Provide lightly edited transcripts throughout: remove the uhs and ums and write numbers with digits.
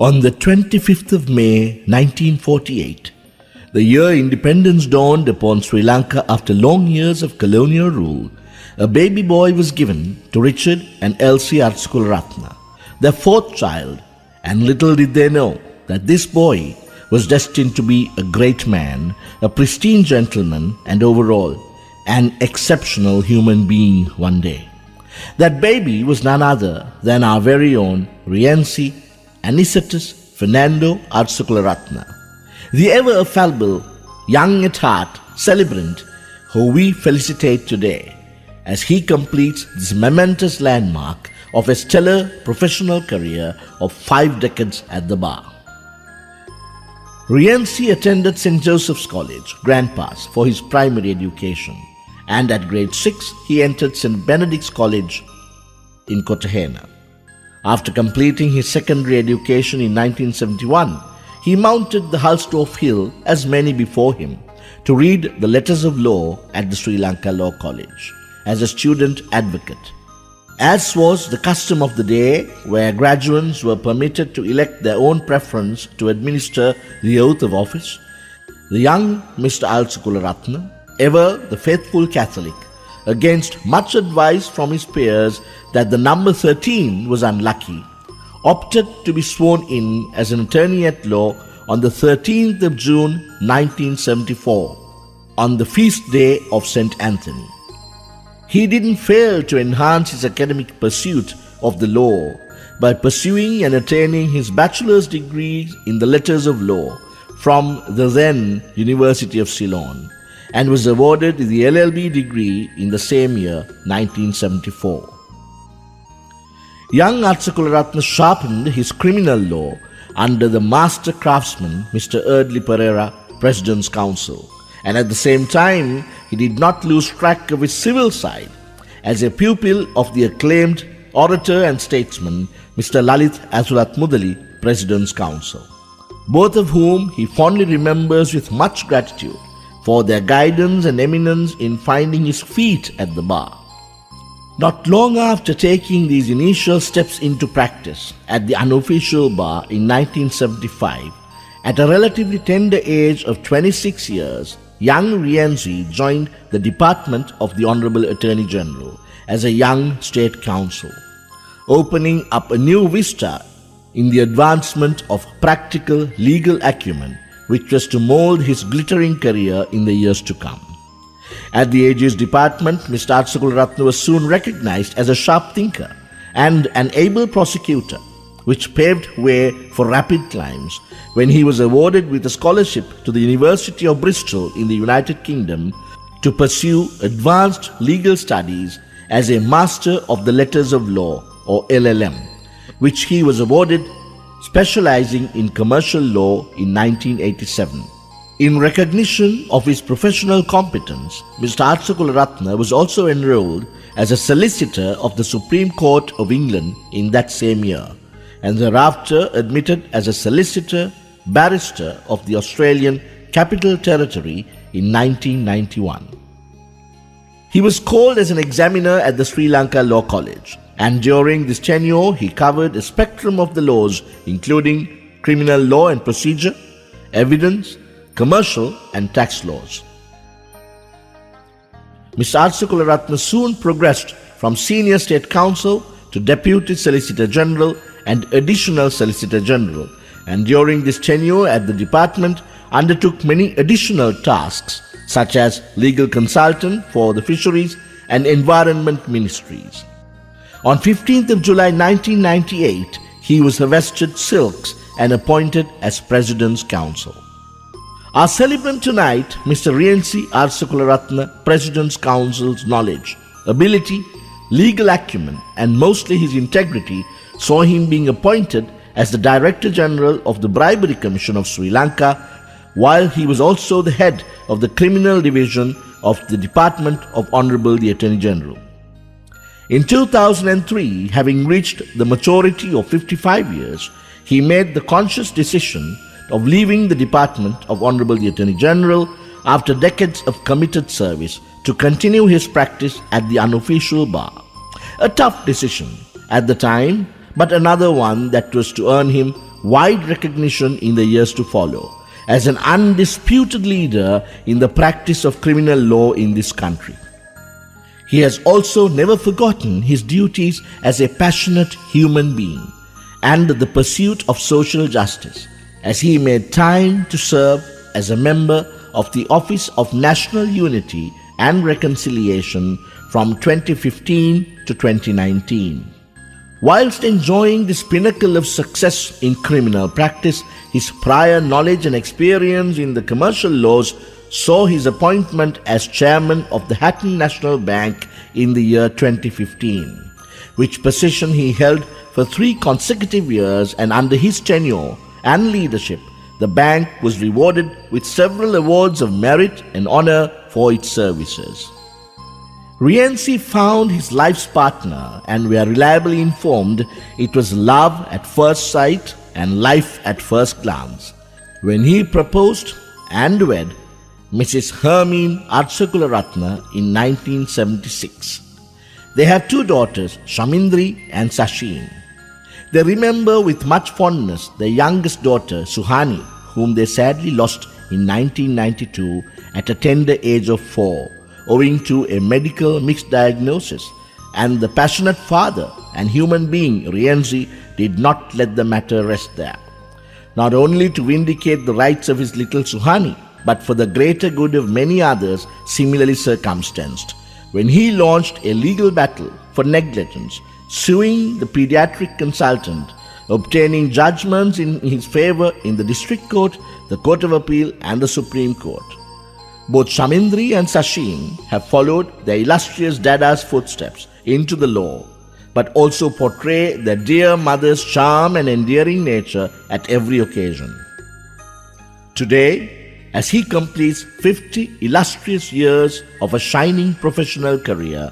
On the 25th of May 1948, the year independence dawned upon Sri Lanka after long years of colonial rule, a baby boy was given to Richard and Elsie Arsecularatne, their fourth child, and little did they know that this boy was destined to be a great man, a pristine gentleman, and overall, an exceptional human being one day. That baby was none other than our very own Rienzie Fernando Arsecularatne, the ever-affable, young at heart celebrant who we felicitate today as he completes this momentous landmark of a stellar professional career of 5 decades at the bar. Rienzie attended St. Joseph's College, Grand Pass, for his primary education, and at grade 6 he entered St. Benedict's College in Cartagena. After completing his secondary education in 1971, he mounted the Hulstorf Hill, as many before him, to read the letters of law at the Sri Lanka Law College as a student advocate. As was the custom of the day, where graduates were permitted to elect their own preference to administer the oath of office, the young Mr. Arsecularatne, ever the faithful Catholic, against much advice from his peers that the number 13 was unlucky, opted to be sworn in as an attorney at law on the 13th of June 1974, on the feast day of St. Anthony. He didn't fail to enhance his academic pursuit of the law by pursuing and attaining his bachelor's degree in the letters of law from the then University of Ceylon, and was awarded the LLB degree in the same year, 1974. Young Arsecularatne sharpened his criminal law under the master craftsman Mr. Eardley Pereira, President's Counsel, and at the same time he did not lose track of his civil side as a pupil of the acclaimed orator and statesman Mr. Lalith Asulathmudali, President's Counsel, both of whom he fondly remembers with much gratitude for their guidance and eminence in finding his feet at the bar. Not long after taking these initial steps into practice at the unofficial bar in 1975, at a relatively tender age of 26 years, young Rienzie joined the Department of the Honorable Attorney General as a young state counsel, opening up a new vista in the advancement of practical legal acumen, which was to mold his glittering career in the years to come. At the AG's department, Mr. Arsecularatne was soon recognized as a sharp thinker and an able prosecutor, which paved way for rapid climbs when he was awarded with a scholarship to the University of Bristol in the United Kingdom to pursue advanced legal studies as a Master of the Letters of Law, or LLM, which he was awarded specializing in commercial law in 1987. In recognition of his professional competence, Mr. Arsecularatne was also enrolled as a solicitor of the Supreme Court of England in that same year, and thereafter admitted as a solicitor barrister of the Australian Capital Territory in 1991. He was called as an examiner at the Sri Lanka Law College, and during this tenure he covered a spectrum of the laws including criminal law and procedure, evidence, commercial and tax laws. Mr. Arsecularatne soon progressed from Senior State Counsel to Deputy Solicitor General and Additional Solicitor General, and during this tenure at the department undertook many additional tasks such as legal consultant for the fisheries and environment ministries. On 15th of July 1998, he was vested silks and appointed as President's Counsel. Our celebrant tonight, Mr. Rienzie Arsecularatne, President's Counsel's knowledge, ability, legal acumen, and mostly his integrity saw him being appointed as the Director General of the Bribery Commission of Sri Lanka, while he was also the head of the Criminal Division of the Department of Honorable the Attorney General. In 2003, having reached the maturity of 55 years, he made the conscious decision of leaving the Department of Honorable the Attorney General after decades of committed service to continue his practice at the unofficial bar. A tough decision at the time, but another one that was to earn him wide recognition in the years to follow as an undisputed leader in the practice of criminal law in this country. He has also never forgotten his duties as a passionate human being and the pursuit of social justice, as he made time to serve as a member of the Office of National Unity and Reconciliation from 2015 to 2019. Whilst enjoying this pinnacle of success in criminal practice, his prior knowledge and experience in the commercial laws saw his appointment as chairman of the Hilton National Bank in the year 2015, which position he held for 3 consecutive years, and under his tenure and leadership, the bank was rewarded with several awards of merit and honor for its services. Rienzie found his life's partner, and we are reliably informed it was love at first sight and life at first glance when he proposed and wed Mrs. Rienzie Arsecularatne in 1976. They have 2 daughters, Shamindri and Sashin. They remember with much fondness their youngest daughter, Suhani, whom they sadly lost in 1992 at a tender age of 4, owing to a medical mixed diagnosis, and the passionate father and human being Rienzie did not let the matter rest there. Not only to vindicate the rights of his little Suhani, but for the greater good of many others similarly circumstanced, when he launched a legal battle for negligence, suing the pediatric consultant, obtaining judgments in his favor in the District Court, the Court of Appeal and the Supreme Court. Both Shamindri and Sashin have followed their illustrious dada's footsteps into the law, but also portray their dear mother's charm and endearing nature at every occasion. Today, as he completes 50 illustrious years of a shining professional career,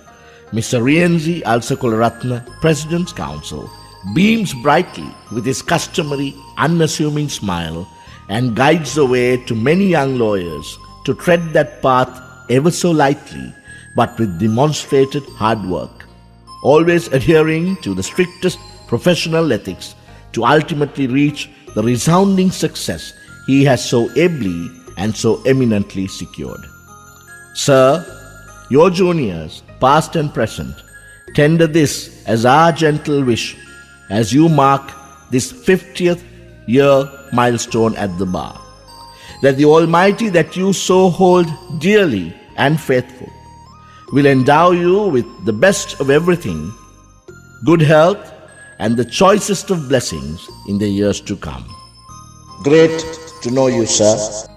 Mr. Rienzie Arsecularatne, President's Counsel, beams brightly with his customary unassuming smile and guides the way to many young lawyers to tread that path ever so lightly, but with demonstrated hard work, always adhering to the strictest professional ethics to ultimately reach the resounding success he has so ably and so eminently secured. Sir, your juniors, past and present, tender this as our gentle wish as you mark this 50th year milestone at the bar, that the Almighty that you so hold dearly and faithful will endow you with the best of everything, good health, and the choicest of blessings in the years to come. Great to know you, sir.